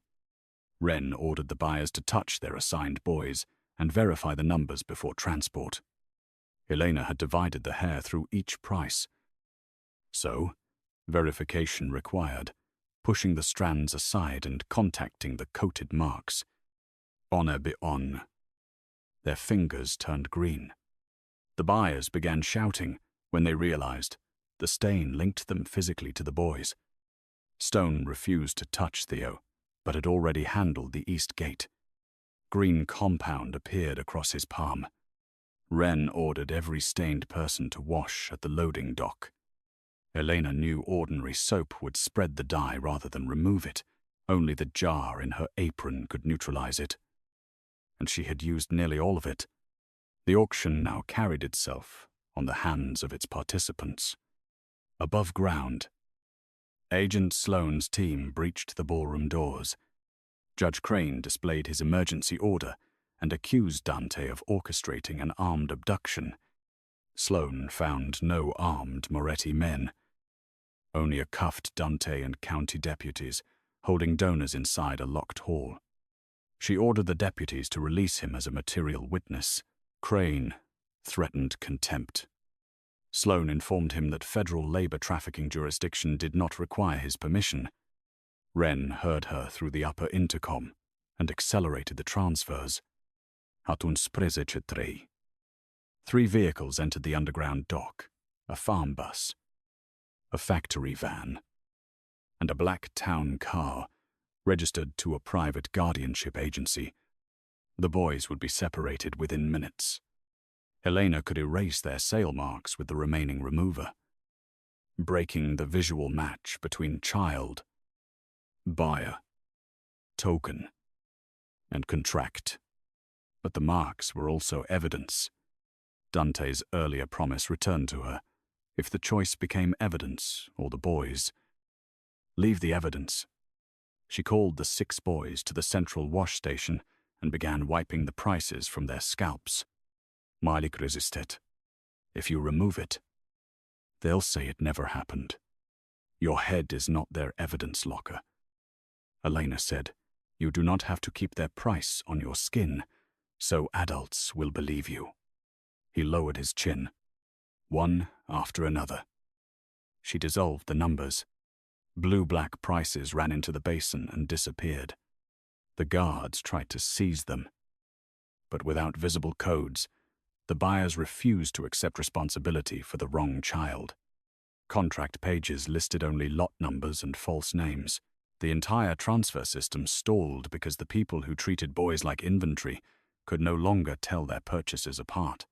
Wren ordered the buyers to touch their assigned boys and verify the numbers before transport. Elena had divided the hair through each price. So, verification required, pushing the strands aside and contacting the coated marks. Honor be on. Their fingers turned green. The buyers began shouting when they realized the stain linked them physically to the boys. Stone refused to touch Theo, but had already handled the east gate. Green compound appeared across his palm. Wren ordered every stained person to wash at the loading dock. Elena knew ordinary soap would spread the dye rather than remove it. Only the jar in her apron could neutralize it. And she had used nearly all of it. The auction now carried itself on the hands of its participants. Above ground, Agent Sloane's team breached the ballroom doors. Judge Crane displayed his emergency order and accused Dante of orchestrating an armed abduction. Sloane found no armed Moretti men, only a cuffed Dante and county deputies holding donors inside a locked hall. She ordered the deputies to release him as a material witness. Crane threatened contempt. Sloane informed him that federal labor trafficking jurisdiction did not require his permission. Wren heard her through the upper intercom and accelerated the transfers. Hatuns preze 3. 3 vehicles entered the underground dock, a farm bus, a factory van, and a black town car registered to a private guardianship agency. The boys would be separated within minutes. Elena could erase their sale marks with the remaining remover, breaking the visual match between child, buyer, token, and contract. But the marks were also evidence. Dante's earlier promise returned to her. If the choice became evidence or the boys, leave the evidence. She called the 6 boys to the central wash station and began wiping the prices from their scalps. Malik resisted. If you remove it, they'll say it never happened. Your head is not their evidence locker. Elena said, you do not have to keep their price on your skin, so adults will believe you. He lowered his chin, one after another. She dissolved the numbers. Blue-black prices ran into the basin and disappeared. The guards tried to seize them, but without visible codes, the buyers refused to accept responsibility for the wrong child. Contract pages listed only lot numbers and false names. The entire transfer system stalled because the people who treated boys like inventory could no longer tell their purchases apart.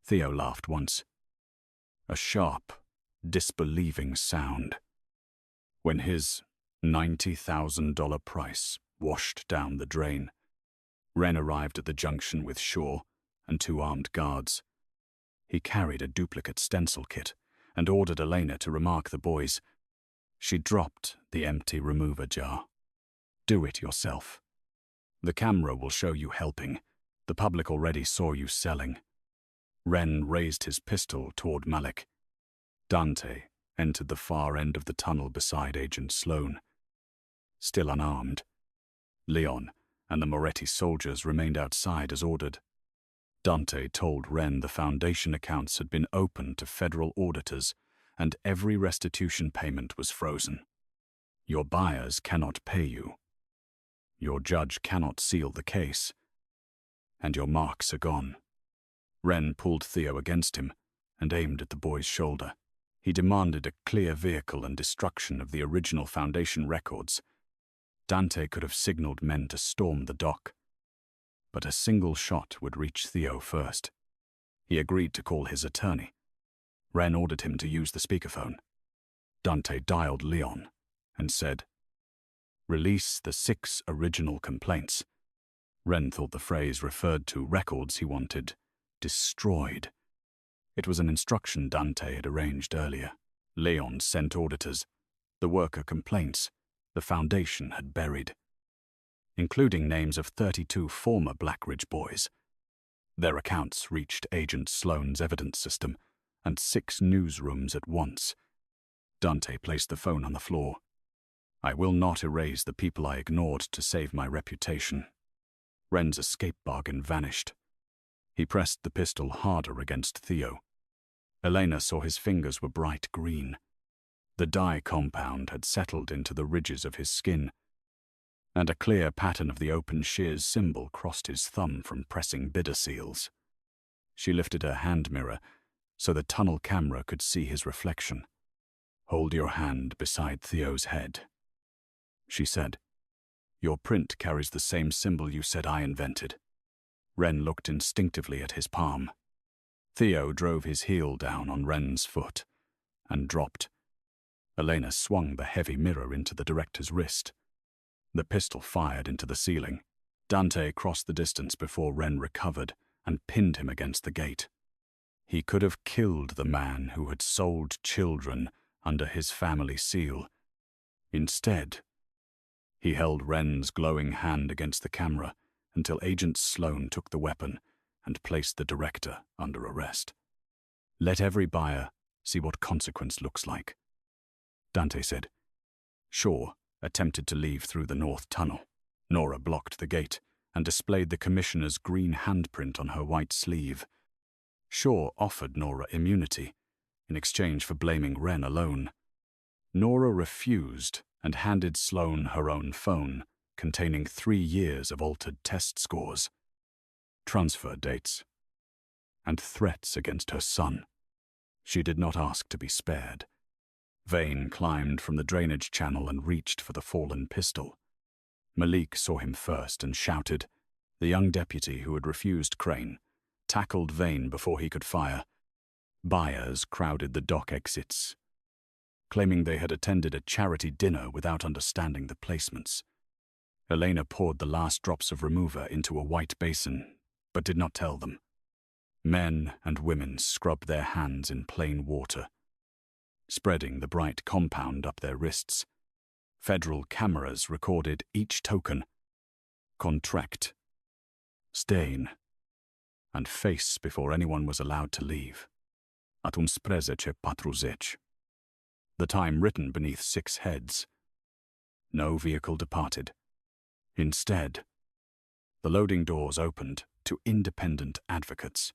Theo laughed once. A sharp, disbelieving sound. When his $90,000 price washed down the drain, Wren arrived at the junction with Shaw and 2 armed guards. He carried a duplicate stencil kit and ordered Elena to remark the boys. She dropped the empty remover jar. Do it yourself. The camera will show you helping. The public already saw you selling. Wren raised his pistol toward Malik. Dante entered the far end of the tunnel beside Agent Sloan. Still unarmed, Leon and the Moretti soldiers remained outside as ordered. Dante told Wren the Foundation accounts had been opened to federal auditors and every restitution payment was frozen. Your buyers cannot pay you. Your judge cannot seal the case. And your marks are gone. Wren pulled Theo against him and aimed at the boy's shoulder. He demanded a clear vehicle and destruction of the original Foundation records. Dante could have signaled men to storm the dock, but a single shot would reach Theo first. He agreed to call his attorney. Wren ordered him to use the speakerphone. Dante dialed Leon and said, "Release the 6 original complaints." Wren thought the phrase referred to records he wanted destroyed. It was an instruction Dante had arranged earlier. Leon sent auditors. The worker complaints the Foundation had buried, including names of 32 former Blackridge boys. Their accounts reached Agent Sloan's evidence system and 6 newsrooms at once. Dante placed the phone on the floor. I will not erase the people I ignored to save my reputation. Wren's escape bargain vanished. He pressed the pistol harder against Theo. Elena saw his fingers were bright green. The dye compound had settled into the ridges of his skin, and a clear pattern of the open shears symbol crossed his thumb from pressing bidder seals. She lifted her hand mirror so the tunnel camera could see his reflection. Hold your hand beside Theo's head, she said. Your print carries the same symbol you said I invented. Wren looked instinctively at his palm. Theo drove his heel down on Wren's foot and dropped. Elena swung the heavy mirror into the director's wrist. The pistol fired into the ceiling. Dante crossed the distance before Wren recovered and pinned him against the gate. He could have killed the man who had sold children under his family seal. Instead, he held Wren's glowing hand against the camera until Agent Sloan took the weapon and placed the director under arrest. Let every buyer see what consequence looks like, Dante said. Shaw attempted to leave through the north tunnel. Nora blocked the gate and displayed the commissioner's green handprint on her white sleeve. Shaw offered Nora immunity in exchange for blaming Wren alone. Nora refused and handed Sloan her own phone, containing 3 years of altered test scores, transfer dates, and threats against her son. She did not ask to be spared. Vane climbed from the drainage channel and reached for the fallen pistol. Malik saw him first and shouted. The young deputy who had refused Crane tackled Vane before he could fire. Buyers crowded the dock exits, claiming they had attended a charity dinner without understanding the placements. Elena poured the last drops of remover into a white basin, but did not tell them. Men and women scrubbed their hands in plain water, spreading the bright compound up their wrists. Federal cameras recorded each token, contract, stain, and face before anyone was allowed to leave. Atum sprezece patruzeci. The time written beneath 6 heads. No vehicle departed. Instead, the loading doors opened to independent advocates,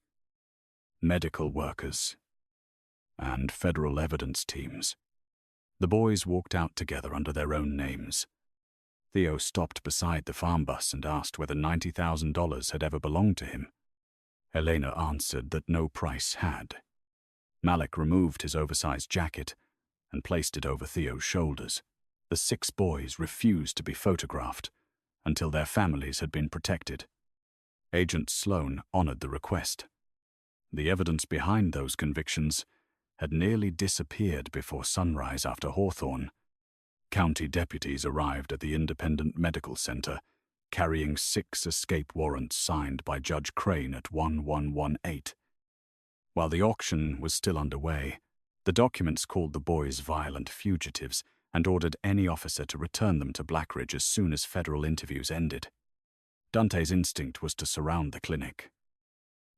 medical workers, and federal evidence teams. The boys walked out together under their own names. Theo stopped beside the farm bus and asked whether $90,000 had ever belonged to him. Elena answered that no price had. Malik removed his oversized jacket and placed it over Theo's shoulders. The 6 boys refused to be photographed until their families had been protected. Agent Sloan honored the request. The evidence behind those convictions had nearly disappeared before sunrise after Hawthorne. County deputies arrived at the Independent Medical Center, carrying 6 escape warrants signed by Judge Crane at 1118. While the auction was still underway, the documents called the boys violent fugitives and ordered any officer to return them to Blackridge as soon as federal interviews ended. Dante's instinct was to surround the clinic,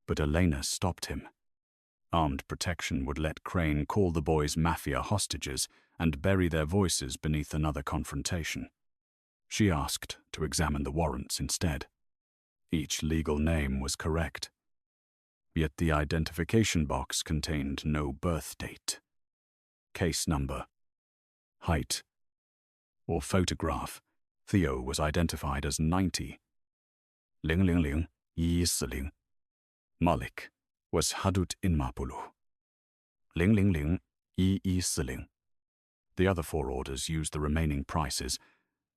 but Elena stopped him. Armed protection would let Crane call the boys Mafia hostages and bury their voices beneath another confrontation. She asked to examine the warrants instead. Each legal name was correct, yet the identification box contained no birth date, case number, height, or photograph. Theo was identified as 90. 000-140. Malik was Hadut Inmapulu. 000-1140. The other 4 orders used the remaining prices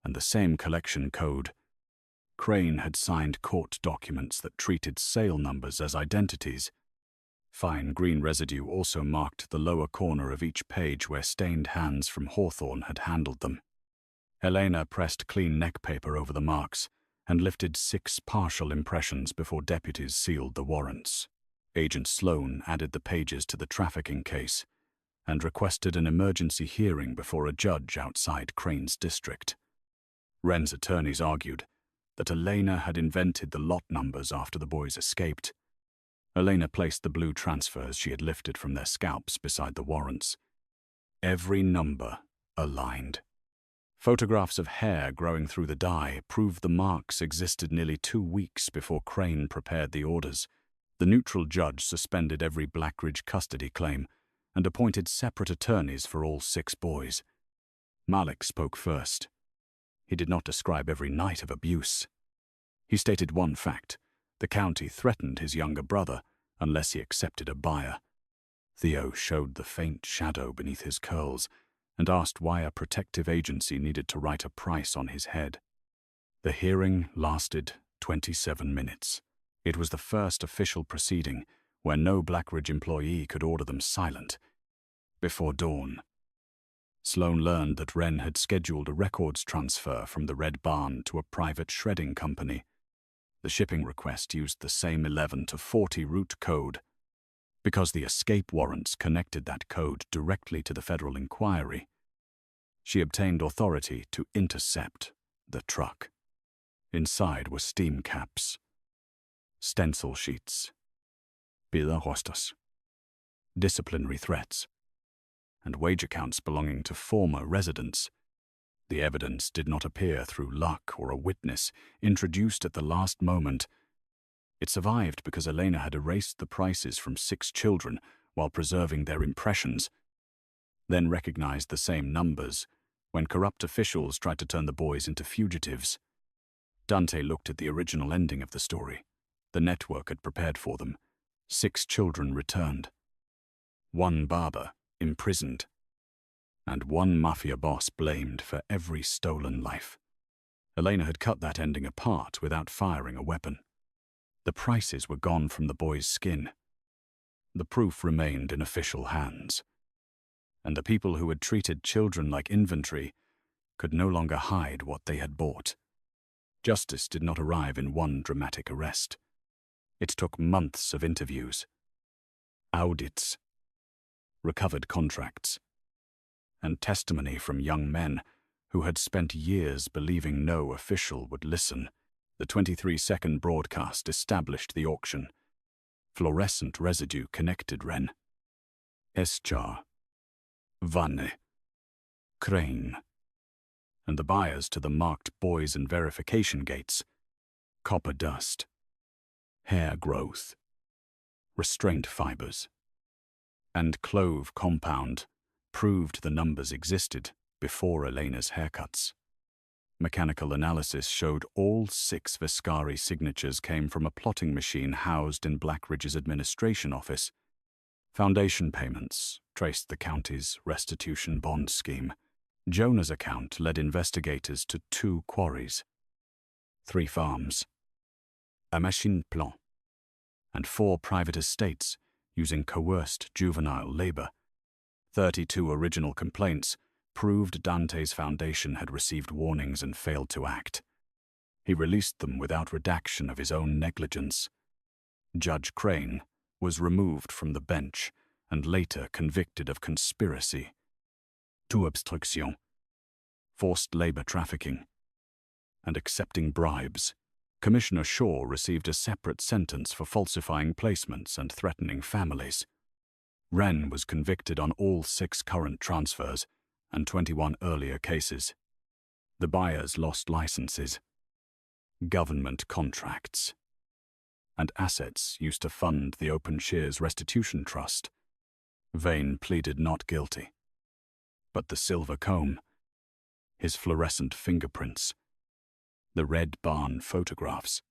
and the same collection code. Crane had signed court documents that treated sale numbers as identities. Fine green residue also marked the lower corner of each page where stained hands from Hawthorne had handled them. Elena pressed clean neck paper over the marks and lifted 6 partial impressions before deputies sealed the warrants. Agent Sloan added the pages to the trafficking case and requested an emergency hearing before a judge outside Crane's district. Wren's attorneys argued that Elena had invented the lot numbers after the boys escaped. Elena placed the blue transfers she had lifted from their scalps beside the warrants. Every number aligned. Photographs of hair growing through the dye proved the marks existed nearly 2 weeks before Crane prepared the orders. The neutral judge suspended every Blackridge custody claim and appointed separate attorneys for all 6 boys. Malik spoke first. He did not describe every night of abuse. He stated one fact: the county threatened his younger brother unless he accepted a buyer. Theo showed the faint shadow beneath his curls and asked why a protective agency needed to write a price on his head. The hearing lasted 27 minutes. It was the first official proceeding where no Blackridge employee could order them silent. Before dawn, Sloan learned that Wren had scheduled a records transfer from the Red Barn to a private shredding company. The shipping request used the same 11 to 40 route code. Because the escape warrants connected that code directly to the federal inquiry, she obtained authority to intercept the truck. Inside were steam caps, stencil sheets, bidragsrostas, disciplinary threats, and wage accounts belonging to former residents. The evidence did not appear through luck or a witness introduced at the last moment. It survived because Elena had erased the prices from 6 children while preserving their impressions, then recognized the same numbers when corrupt officials tried to turn the boys into fugitives. Dante looked at the original ending of the story. The network had prepared for them. 6 children returned. 1 barber imprisoned, and 1 mafia boss blamed for every stolen life. Elena had cut that ending apart without firing a weapon. The prices were gone from the boy's skin. The proof remained in official hands. And the people who had treated children like inventory could no longer hide what they had bought. Justice did not arrive in one dramatic arrest. It took months of interviews, audits, recovered contracts, and testimony from young men who had spent years believing no official would listen. The 23-second broadcast established the auction. Fluorescent residue connected Ren, Eschar, Vanne, Crane, and the buyers to the marked buoys and verification gates. Copper dust, hair growth, restraint fibers, and clove compound proved the numbers existed before Elena's haircuts. Mechanical analysis showed all 6 Vescari signatures came from a plotting machine housed in Blackridge's administration office. Foundation payments traced the county's restitution bond scheme. Jonah's account led investigators to 2 quarries, 3 farms, a machine plant, and 4 private estates using coerced juvenile labor. 32 original complaints proved Dante's foundation had received warnings and failed to act. He released them without redaction of his own negligence. Judge Crane was removed from the bench and later convicted of conspiracy to obstruction, forced labor trafficking, and accepting bribes. Commissioner Shaw received a separate sentence for falsifying placements and threatening families. Wren was convicted on all 6 current transfers and 21 earlier cases. The buyers lost licenses, government contracts, and assets used to fund the Open Shears Restitution Trust. Vane pleaded not guilty. But the silver comb, his fluorescent fingerprints, the red barn photographs,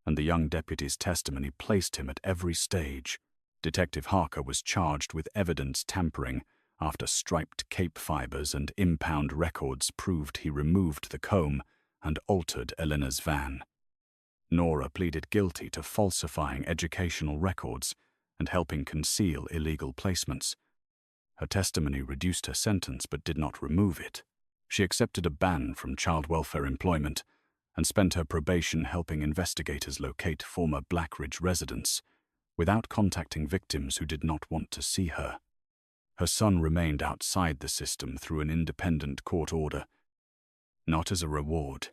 and the young deputy's testimony placed him at every stage. Detective Harker was charged with evidence tampering after striped cape fibers and impound records proved he removed the comb and altered Elena's van. Nora pleaded guilty to falsifying educational records and helping conceal illegal placements. Her testimony reduced her sentence but did not remove it. She accepted a ban from child welfare employment and spent her probation helping investigators locate former Blackridge residents without contacting victims who did not want to see her. Her son remained outside the system through an independent court order, not as a reward,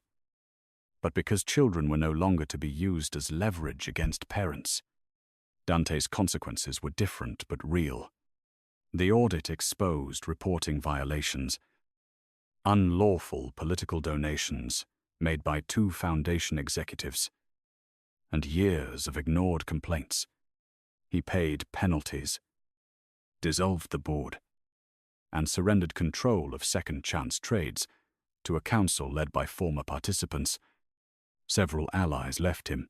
but because children were no longer to be used as leverage against parents. Dante's consequences were different but real. The audit exposed reporting violations, unlawful political donations made by 2 foundation executives, and years of ignored complaints. He paid penalties, dissolved the board, and surrendered control of second chance trades to a council led by former participants. Several allies left him.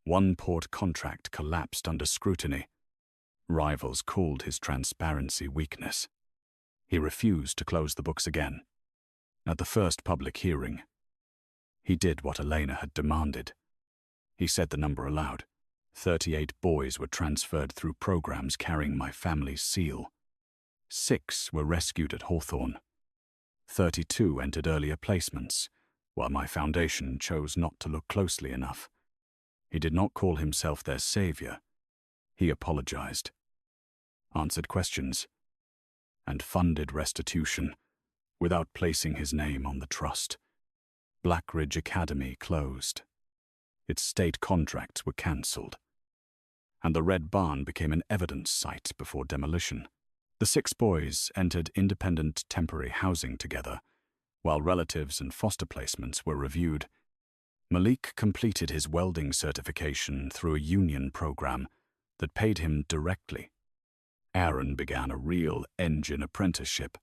One port contract collapsed under scrutiny. Rivals called his transparency weakness. He refused to close the books again. At the first public hearing, he did what Elena had demanded. He said the number aloud. 38 boys were transferred through programs carrying my family's seal. 6 were rescued at Hawthorne. 32 entered earlier placements, while my foundation chose not to look closely enough. He did not call himself their savior. He apologized, answered questions, and funded restitution without placing his name on the trust. Blackridge Academy closed. Its state contracts were cancelled, and the Red Barn became an evidence site before demolition. The 6 boys entered independent temporary housing together, while relatives and foster placements were reviewed. Malik completed his welding certification through a union program that paid him directly. Aaron began a real engine apprenticeship.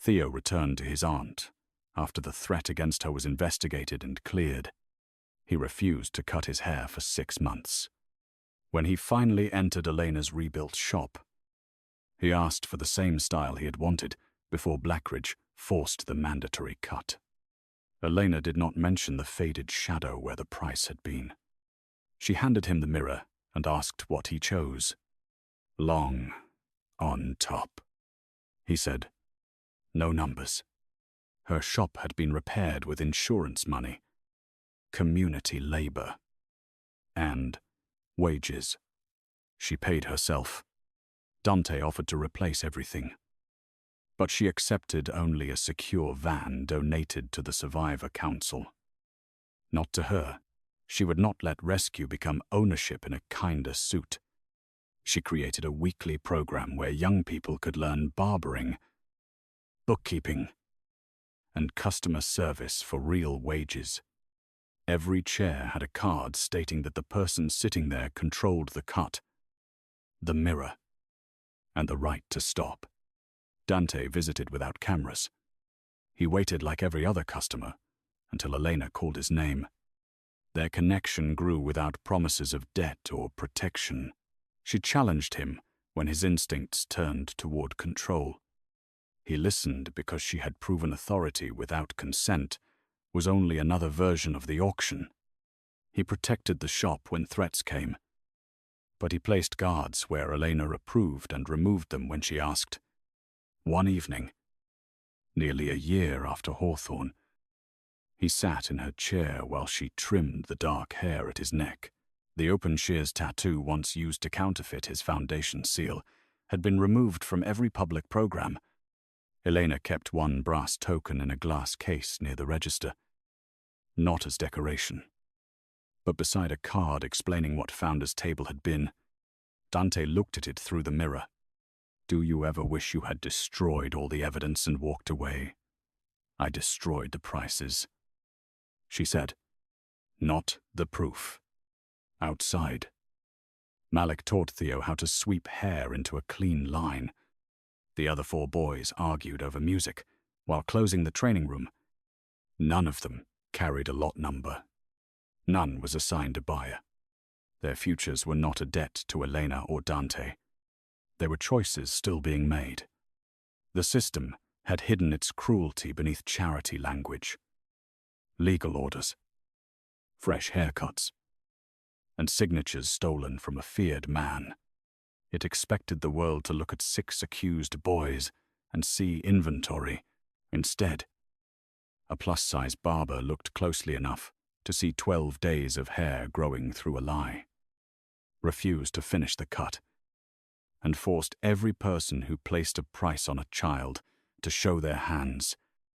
Theo returned to his aunt after the threat against her was investigated and cleared. He refused to cut his hair for 6 months. When he finally entered Elena's rebuilt shop, he asked for the same style he had wanted before Blackridge forced the mandatory cut. Elena did not mention the faded shadow where the price had been. She handed him the mirror and asked what he chose. Long, on top, he said. No numbers. Her shop had been repaired with insurance money, community labor, and wages. She paid herself. Dante offered to replace everything, but she accepted only a secure van donated to the Survivor Council. Not to her. She would not let rescue become ownership in a kinder suit. She created a weekly program where young people could learn barbering, bookkeeping, and customer service for real wages. Every chair had a card stating that the person sitting there controlled the cut, the mirror, and the right to stop. Dante visited without cameras. He waited like every other customer until Elena called his name. Their connection grew without promises of debt or protection. She challenged him when his instincts turned toward control. He listened because she had proven authority without consent was only another version of the auction. He protected the shop when threats came, but he placed guards where Elena approved and removed them when she asked. One evening, nearly a year after Hawthorne, he sat in her chair while she trimmed the dark hair at his neck. The open shears tattoo once used to counterfeit his foundation seal had been removed from every public program. Elena kept one brass token in a glass case near the register, not as decoration, but beside a card explaining what Founder's Table had been. Dante looked at it through the mirror. Do you ever wish you had destroyed all the evidence and walked away? I destroyed the prices, she said. Not the proof. Outside, Malik taught Theo how to sweep hair into a clean line. The other 4 boys argued over music while closing the training room. None of them carried a lot number. None was assigned a buyer. Their futures were not a debt to Elena or Dante. There were choices still being made. The system had hidden its cruelty beneath charity language. Legal orders, fresh haircuts, and signatures stolen from a feared man. It expected the world to look at 6 accused boys and see inventory. Instead, a plus-size barber looked closely enough to see 12 days of hair growing through a lie, refused to finish the cut, and forced every person who placed a price on a child to show their hands